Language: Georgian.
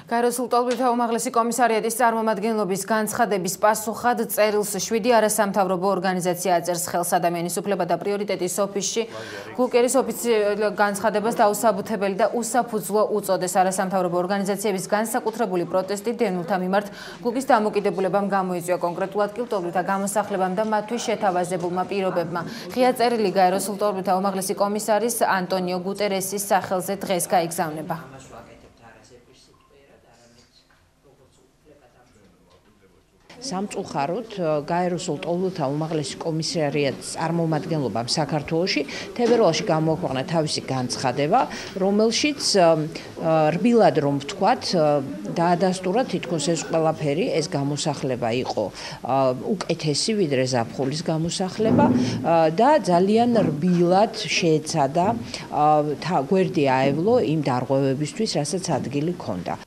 გაეროსულტოლბითა უმაღლესი კომისარიატის წარმომადგენლობის განცხადების პასუხად წერილს 7 არასამთავრობო ორგანიზაცია აწერს ხელს ადამიანის უფლება და პრიორიტეტის ოფისში. გუკერის ოფიციალურ განცხადებას დაუსაბუთებელი და უსაფუძვლო უწოდეს არასამთავრობო ორგანიზაციების განსაკუთრებული პროტესტი დევნილთა მიმართ. გუკის დამოკიდებულებამ გამოიწვია კონკრეტულად კილტობლითა გამოსახლებამ და მათთვის შეთავაზებულმა პირობებმა. ღია წერილი გაეროსულტოლბითა უმაღლესი კომისარის ანტონიო გუტერესის სახელზე დღეს გაიგზავნება. სამწუხაროდ გაეროსულტოლბითა უმაღლესი კომისარიატის წარმომადგენლობამ საქართველოში თებერვალში გამოაქვეყნა თავისი განცხადება, რომელშიც რბილად რომ ვთქვათ, დაადასტურა თითქოს ეს ყველაფერი, ეს გამოსახლება იყო უკეთესი ვიდრე ზაფხულის გამოსახლება და ძალიან რბილად შეეცადა გვერდი აევლო იმ დარღვევებისთვის, რასაც ადგილი ჰქონდა.